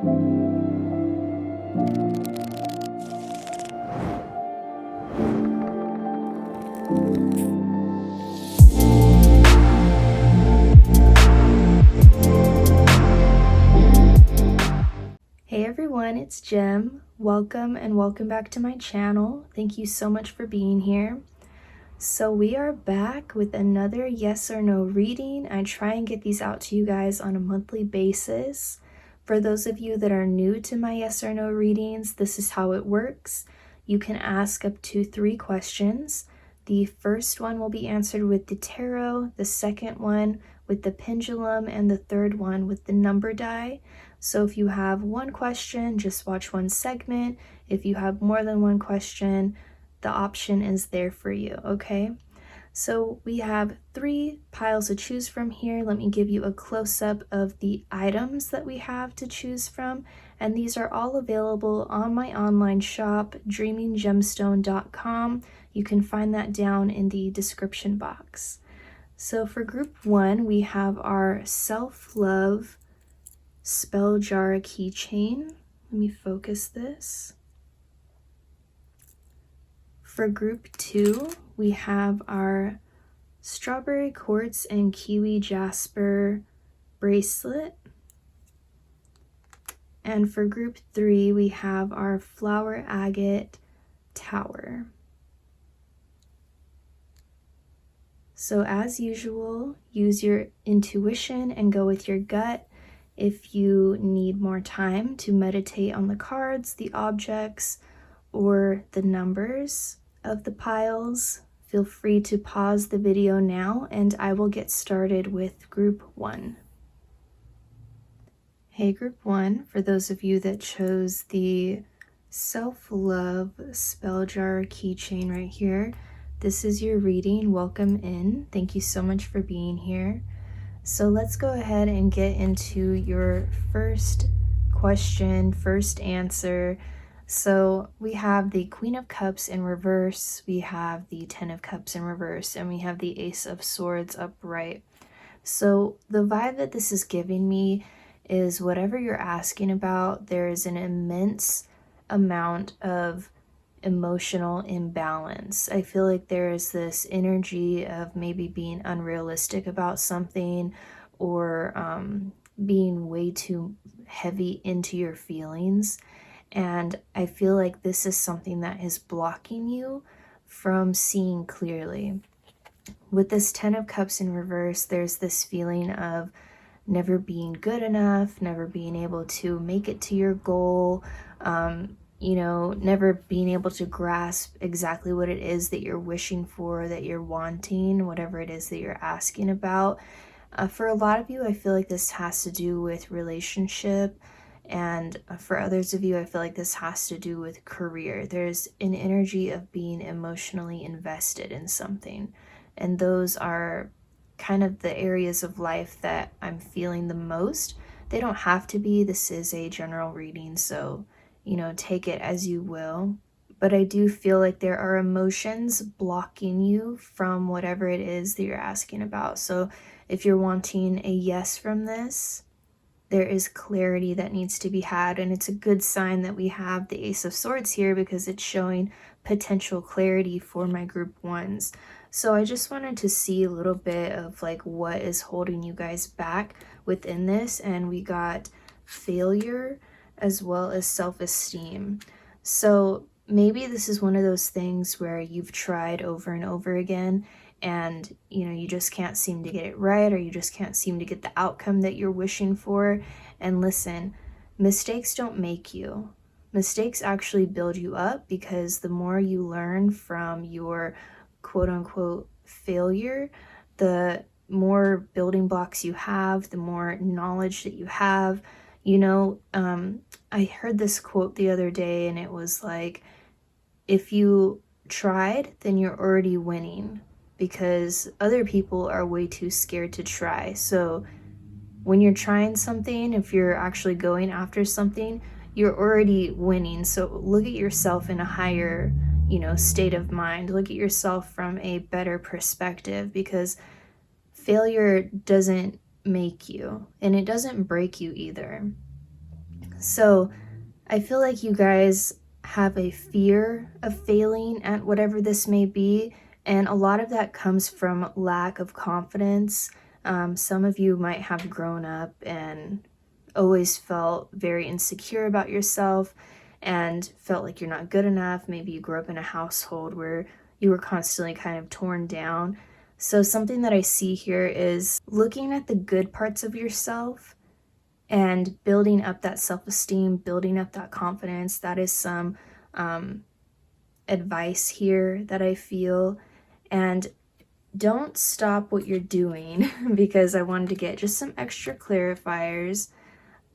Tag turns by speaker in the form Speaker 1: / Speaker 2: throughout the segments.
Speaker 1: Hey everyone, it's Jem. Welcome and welcome back to my channel. Thank you so much for being here. So we are back with another yes or no reading. I try and get these out to you guys on a monthly basis. For those of you that are new to my yes or no readings, this is how it works. You can ask up to 3 questions. The first one will be answered with the tarot, the second one with the pendulum, and the third one with the number die. So if you have one question, just watch one segment. If you have more than one question, the option is there for you, okay? So we have 3 piles to choose from here. Let me give you a close-up of the items that we have to choose from, and these are all available on my online shop, dreaminggemstone.com. You can find that down in the description box. So for group 1, we have our self-love spell jar keychain. Let me focus this. For group 2, we have our strawberry quartz and kiwi jasper bracelet. And for group 3, we have our flower agate tower. So as usual, use your intuition and go with your gut. If you need more time to meditate on the cards, the objects, or the numbers of the piles, feel free to pause the video now and I will get started with group 1. Hey group 1, for those of you that chose the self-love spell jar keychain right here, this is your reading. Welcome in. Thank you so much for being here. So let's go ahead and get into your first question, first answer. So we have the Queen of Cups in reverse, we have the Ten of Cups in reverse, and we have the Ace of Swords upright. So the vibe that this is giving me is whatever you're asking about, there is an immense amount of emotional imbalance. I feel like there is this energy of maybe being unrealistic about something, or being way too heavy into your feelings. And I feel like this is something that is blocking you from seeing clearly. With this Ten of Cups in reverse, there's this feeling of never being good enough, never being able to make it to your goal, never being able to grasp exactly what it is that you're wishing for, that you're wanting, whatever it is that you're asking about. For a lot of you, I feel like this has to do with relationship. And for others of you, I feel like this has to do with career. There's an energy of being emotionally invested in something. And those are kind of the areas of life that I'm feeling the most. They don't have to be. This is a general reading, so, take it as you will. But I do feel like there are emotions blocking you from whatever it is that you're asking about. So if you're wanting a yes from this, there is clarity that needs to be had, and it's a good sign that we have the Ace of Swords here because it's showing potential clarity for my group 1s. So I just wanted to see a little bit of like what is holding you guys back within this, and we got failure as well as self-esteem. So maybe this is one of those things where you've tried over and over again, and you just can't seem to get it right, or you just can't seem to get the outcome that you're wishing for. And listen, mistakes don't make you. Mistakes actually build you up, because the more you learn from your quote-unquote failure, the more building blocks you have, the more knowledge that you have. I heard this quote the other day, and it was like, if you tried, then you're already winning, because other people are way too scared to try. So when you're trying something, if you're actually going after something, you're already winning. So look at yourself in a higher, state of mind. Look at yourself from a better perspective, because failure doesn't make you, and it doesn't break you either. So I feel like you guys have a fear of failing at whatever this may be, and a lot of that comes from lack of confidence. Some of you might have grown up and always felt very insecure about yourself and felt like you're not good enough. Maybe you grew up in a household where you were constantly kind of torn down. So, something that I see here is looking at the good parts of yourself and building up that self-esteem, building up that confidence. That is some um, advice here that I feel. And don't stop what you're doing because I wanted to get just some extra clarifiers.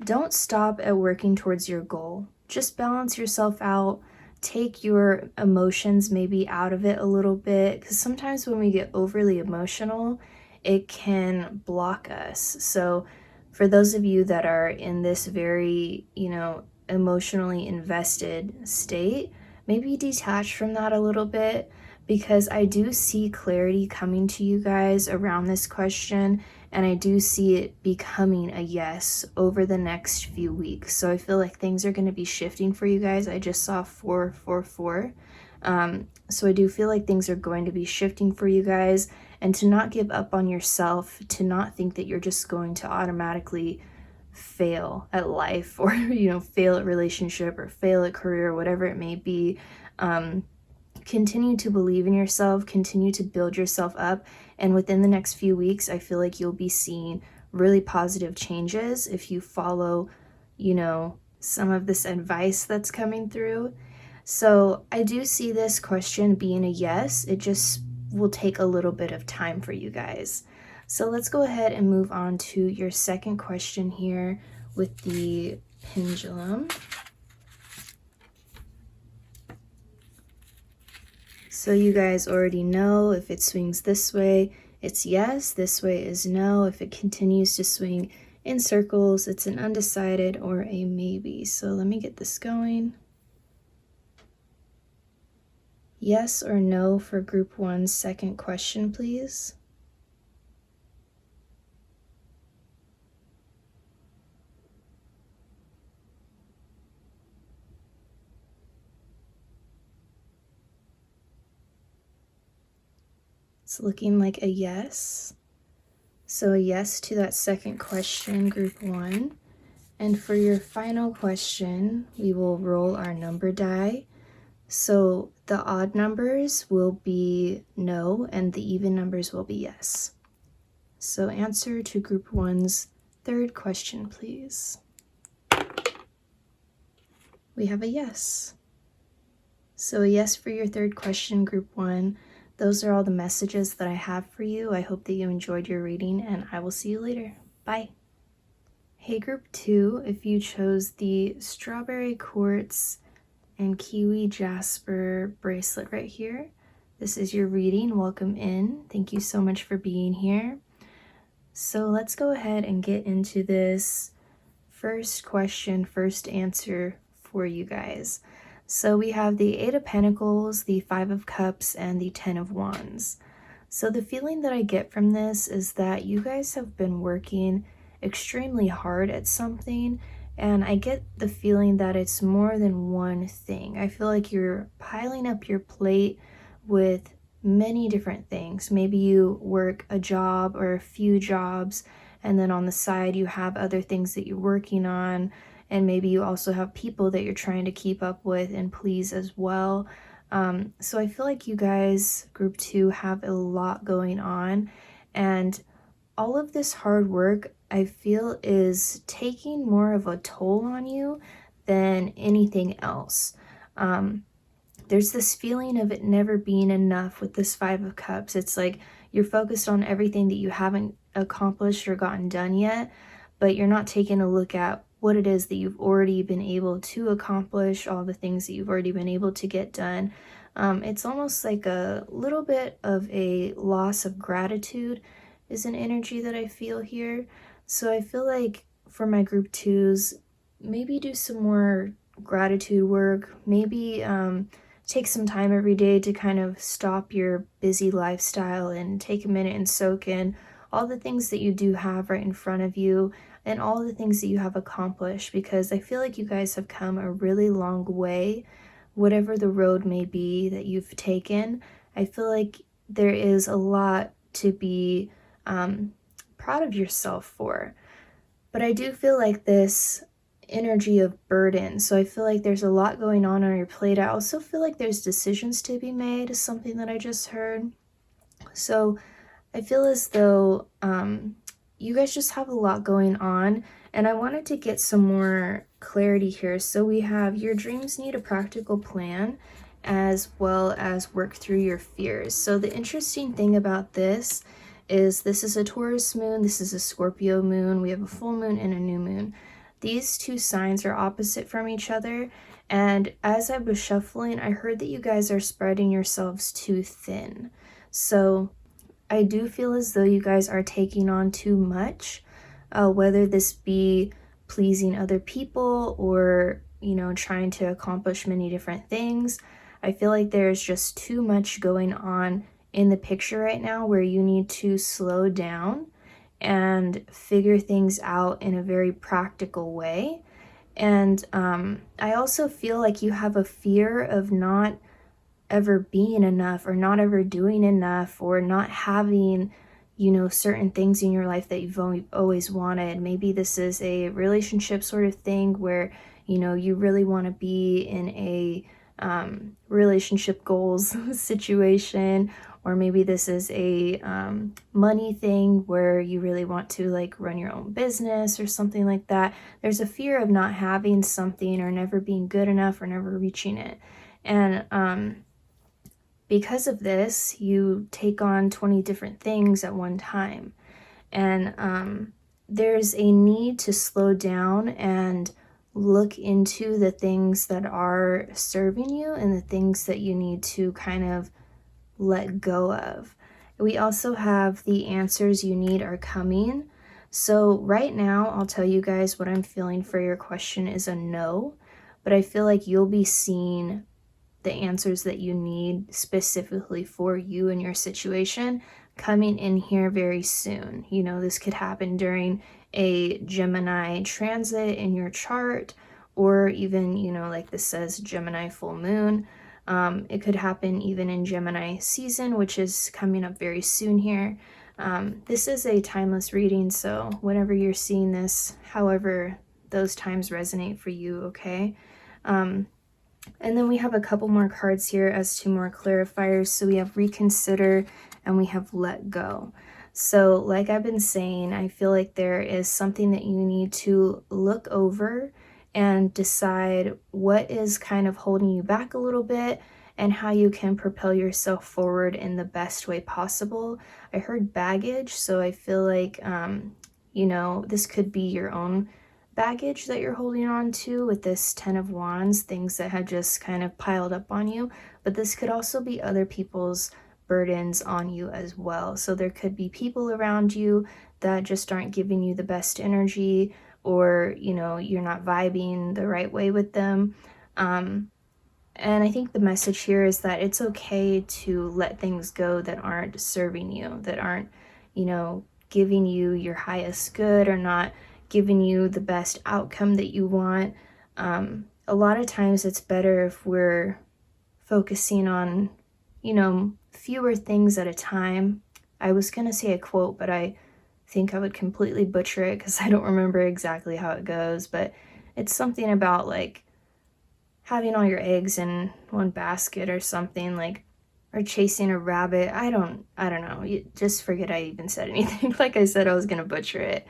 Speaker 1: Don't stop at working towards your goal. Just balance yourself out. Take your emotions maybe out of it a little bit, because sometimes when we get overly emotional, it can block us. So for those of you that are in this very, emotionally invested state, maybe detach from that a little bit, because I do see clarity coming to you guys around this question, and I do see it becoming a yes over the next few weeks. So I feel like things are going to be shifting for you guys. I just saw 444. So I do feel like things are going to be shifting for you guys, and to not give up on yourself, to not think that you're just going to automatically fail at life or fail at relationship or fail at career, whatever it may be. Continue to believe in yourself, continue to build yourself up, and within the next few weeks I feel like you'll be seeing really positive changes if you follow some of this advice that's coming through. So I do see this question being a yes. It just will take a little bit of time for you guys. So let's go ahead and move on to your second question here with the pendulum. So you guys already know if it swings this way, it's yes. This way is no. If it continues to swing in circles, it's an undecided or a maybe. So let me get this going. Yes or no for group 1's second question, please. It's looking like a yes. So a yes to that second question, group 1. And for your final question, we will roll our number die. So the odd numbers will be no, and the even numbers will be yes. So answer to group 1's third question, please. We have a yes. So a yes for your third question, group 1. Those are all the messages that I have for you. I hope that you enjoyed your reading, and I will see you later. Bye. Hey, group 2, if you chose the strawberry quartz and kiwi jasper bracelet right here, this is your reading. Welcome in. Thank you so much for being here. So let's go ahead and get into this first question, first answer for you guys. So we have the 8 of Pentacles, the 5 of Cups, and the 10 of Wands. So the feeling that I get from this is that you guys have been working extremely hard at something, and I get the feeling that it's more than one thing. I feel like you're piling up your plate with many different things. Maybe you work a job or a few jobs, and then on the side you have other things that you're working on, and maybe you also have people that you're trying to keep up with and please as well. So I feel like you guys, group 2, have a lot going on, and all of this hard work I feel is taking more of a toll on you than anything else. There's this feeling of it never being enough with this 5 of Cups. It's like you're focused on everything that you haven't accomplished or gotten done yet, but you're not taking a look at what it is that you've already been able to accomplish, all the things that you've already been able to get done. It's almost like a little bit of a loss of gratitude is an energy that I feel here. So I feel like for my group 2s, maybe do some more gratitude work. Maybe take some time every day to kind of stop your busy lifestyle and take a minute and soak in all the things that you do have right in front of you. and all the things that you have accomplished, because I feel like you guys have come a really long way, whatever the road may be that you've taken. I feel like there is a lot to be proud of yourself for. But I do feel like this energy of burden. So I feel like there's a lot going on your plate. I also feel like there's decisions to be made, is something that I just heard. So I feel as though you guys just have a lot going on, and I wanted to get some more clarity here. So we have your dreams need a practical plan as well as work through your fears. So the interesting thing about this is a Taurus moon, this is a Scorpio moon, we have a full moon and a new moon. These two signs are opposite from each other, and as I was shuffling, I heard that you guys are spreading yourselves too thin. So I do feel as though you guys are taking on too much, whether this be pleasing other people or, trying to accomplish many different things. I feel like there's just too much going on in the picture right now where you need to slow down and figure things out in a very practical way. And I also feel like you have a fear of not ever being enough or not ever doing enough or not having, certain things in your life that you've always wanted. Maybe this is a relationship sort of thing where, you really want to be in a relationship goals situation, or maybe this is a money thing where you really want to like run your own business or something like that. There's a fear of not having something or never being good enough or never reaching it. And because of this, you take on 20 different things at one time. And there's a need to slow down and look into the things that are serving you and the things that you need to kind of let go of. We also have the answers you need are coming. So right now, I'll tell you guys what I'm feeling for your question is a no, but I feel like you'll be seeing the answers that you need specifically for you and your situation coming in here very soon. This could happen during a Gemini transit in your chart, or even, like this says, Gemini full moon. It could happen even in Gemini season, which is coming up very soon here. This is a timeless reading, so whenever you're seeing this, however those times resonate for you, okay? And then we have a couple more cards here as to more clarifiers. So we have reconsider and we have let go. So like I've been saying, I feel like there is something that you need to look over and decide what is kind of holding you back a little bit and how you can propel yourself forward in the best way possible. I heard baggage, so I feel like, this could be your own baggage that you're holding on to with this 10 of Wands, things that have just kind of piled up on you, but this could also be other people's burdens on you as well. So there could be people around you that just aren't giving you the best energy, or you're not vibing the right way with them. And I think the message here is that it's okay to let things go that aren't serving you, that aren't giving you your highest good, or not giving you the best outcome that you want. A lot of times it's better if we're focusing on, fewer things at a time. I was going to say a quote, but I think I would completely butcher it because I don't remember exactly how it goes, but it's something about like having all your eggs in one basket or something, like, or chasing a rabbit. I don't know. Just forget I even said anything. Like I said, I was going to butcher it.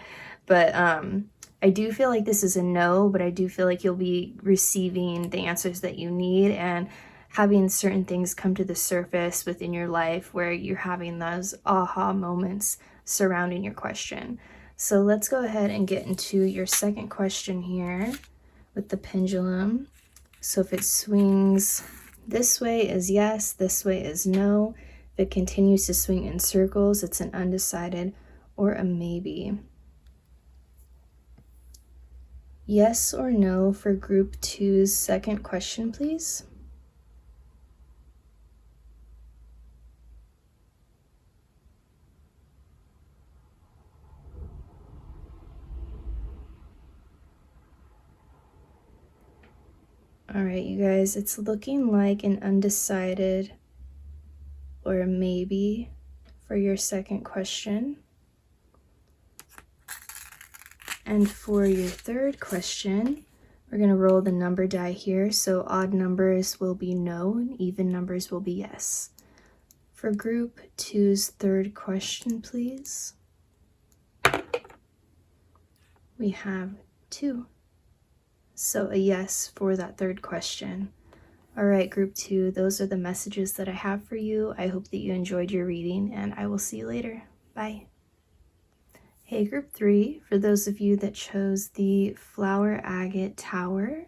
Speaker 1: But I do feel like this is a no, but I do feel like you'll be receiving the answers that you need and having certain things come to the surface within your life where you're having those aha moments surrounding your question. So let's go ahead and get into your second question here with the pendulum. So if it swings this way is yes, this way is no. If it continues to swing in circles, it's an undecided or a maybe. Yes or no for group 2's second question, please. All right, you guys, it's looking like an undecided or a maybe for your second question. And for your third question, we're going to roll the number die here. So odd numbers will be no and even numbers will be yes. For group 2's third question, please. We have 2. So a yes for that third question. All right, group 2, those are the messages that I have for you. I hope that you enjoyed your reading, and I will see you later. Bye. Hey, group 3, for those of you that chose the Flower Agate Tower,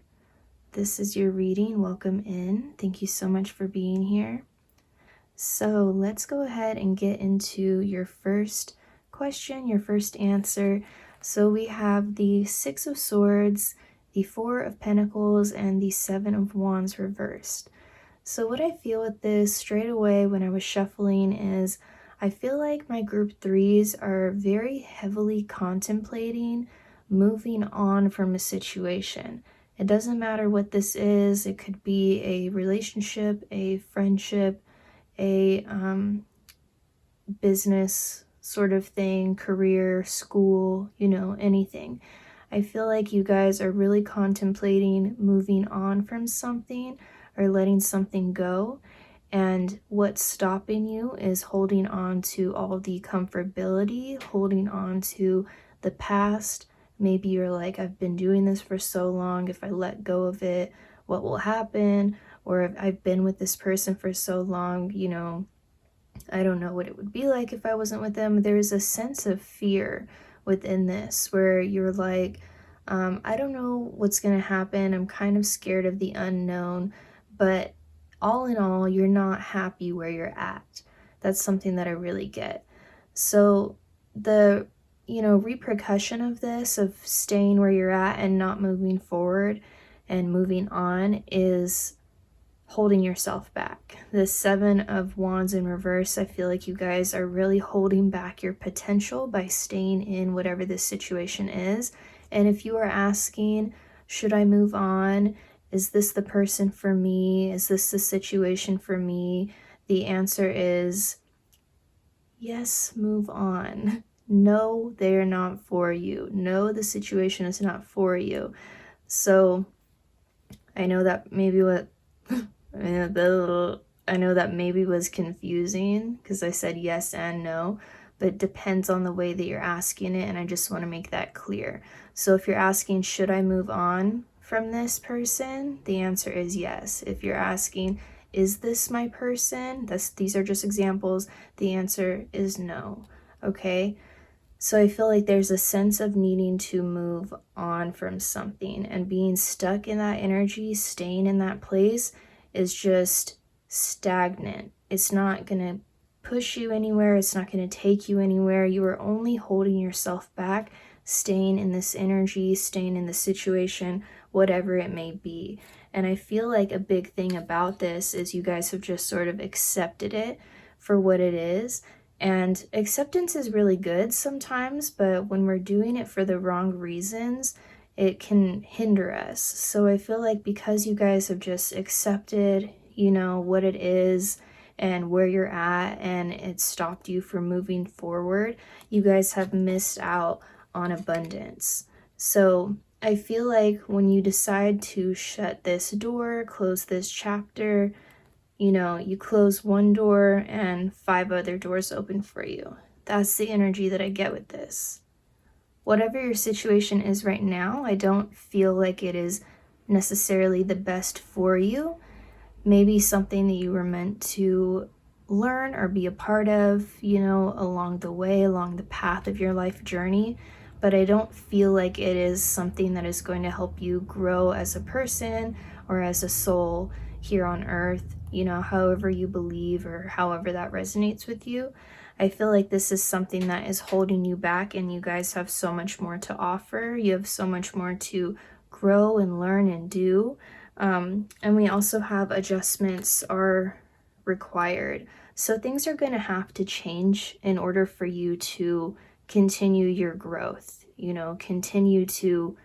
Speaker 1: this is your reading. Welcome in. Thank you so much for being here. So let's go ahead and get into your first question, your first answer. So we have the 6 of Swords, the 4 of Pentacles, and the 7 of Wands reversed. So what I feel with this straight away when I was shuffling is I feel like my group 3s are very heavily contemplating moving on from a situation. It doesn't matter what this is. It could be a relationship, a friendship, a business sort of thing, career, school, anything. I feel like you guys are really contemplating moving on from something or letting something go. And what's stopping you is holding on to all the comfortability, holding on to the past. Maybe you're like, I've been doing this for so long. If I let go of it, what will happen? Or if I've been with this person for so long, I don't know what it would be like if I wasn't with them. There's a sense of fear within this where you're like, I don't know what's going to happen. I'm kind of scared of the unknown, but all in all, you're not happy where you're at. That's something that I really get. So the, repercussion of this, of staying where you're at and not moving forward and moving on, is holding yourself back. The 7 of Wands in reverse, I feel like you guys are really holding back your potential by staying in whatever this situation is. And if you are asking, should I move on? Is this the person for me? Is this the situation for me? The answer is yes, move on. No, they're not for you. No, the situation is not for you. So I know that maybe I know that maybe was confusing because I said yes and no, but it depends on the way that you're asking it, and I just want to make that clear. So if you're asking, should I move on from this person? The answer is yes. If you're asking, is this my person? These are just examples. The answer is no. Okay? So I feel like there's a sense of needing to move on from something, and being stuck in that energy, staying in that place, is just stagnant. It's not going to push you anywhere. It's not going to take you anywhere. You are only holding yourself back, staying in this energy, staying in the situation, whatever it may be. And I feel like a big thing about this is you guys have just sort of accepted it for what it is. And acceptance is really good sometimes, but when we're doing it for the wrong reasons, it can hinder us. So I feel like because you guys have just accepted, what it is and where you're at, and it stopped you from moving forward, you guys have missed out on abundance. So I feel like when you decide to shut this door, close this chapter, you close one door and 5 other doors open for you. That's the energy that I get with this. Whatever your situation is right now, I don't feel like it is necessarily the best for you. Maybe something that you were meant to learn or be a part of, along the way, along the path of your life journey. But I don't feel like it is something that is going to help you grow as a person or as a soul here on earth, however you believe or however that resonates with you. I feel like this is something that is holding you back, and you guys have so much more to offer. You have so much more to grow and learn and do. And we also have adjustments are required. So things are going to have to change in order for you to continue your growth, continue to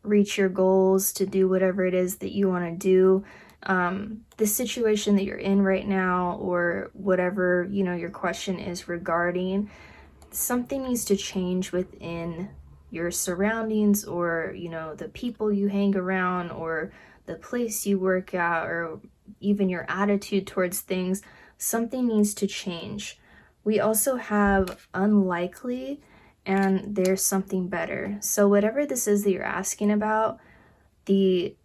Speaker 1: reach your goals, to do whatever it is that you want to do. The situation that you're in right now, or whatever, you know, your question is regarding, something needs to change within your surroundings, or, you know, the people you hang around, or the place you work at, or even your attitude towards things. Something needs to change. We also have unlikely, and there's something better. So whatever this is that you're asking about, the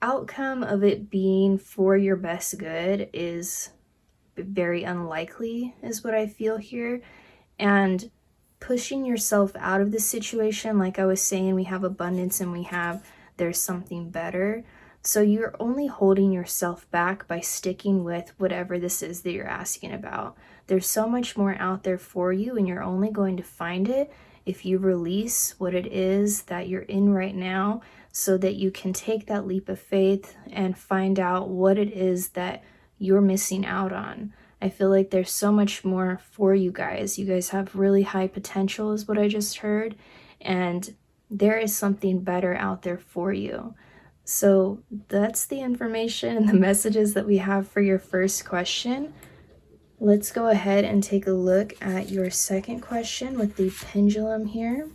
Speaker 1: outcome of it being for your best good is very unlikely, is what I feel here. And pushing yourself out of the situation, like I was saying, we have abundance and we have there's something better. So you're only holding yourself back by sticking with whatever this is that you're asking about. There's so much more out there for you, and you're only going to find it if you release what it is that you're in right now, so that you can take that leap of faith and find out what it is that you're missing out on. I feel like there's so much more for you guys. You guys have really high potential, is what I just heard, and there is something better out there for you. So that's the information and the messages that we have for your first question. Let's go ahead and take a look at your second question with the pendulum here.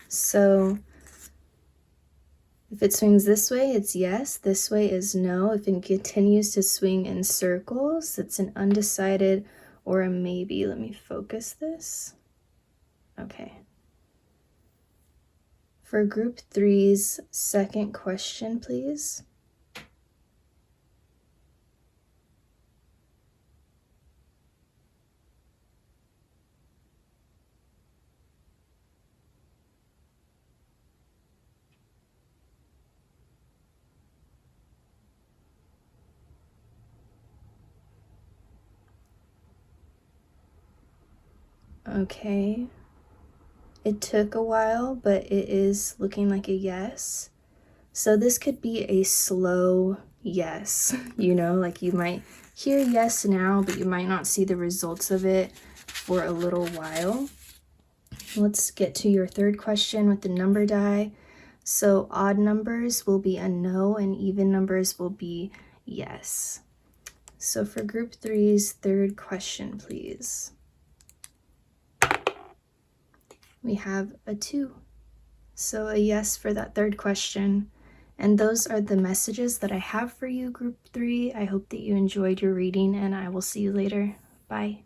Speaker 1: So if it swings this way, it's yes. This way is no. If it continues to swing in circles, it's an undecided or a maybe. Let me focus this. Okay. For group 3's second question, please. Okay. It took a while, but it is looking like a yes. So this could be a slow yes, you know, like you might hear yes now, but you might not see the results of it for a little while. Let's get to your third question with the number die. So odd numbers will be a no, and even numbers will be yes. So for group 3's third question, please. We have a 2. So a yes for that third question. And those are the messages that I have for you, group 3. I hope that you enjoyed your reading, and I will see you later. Bye.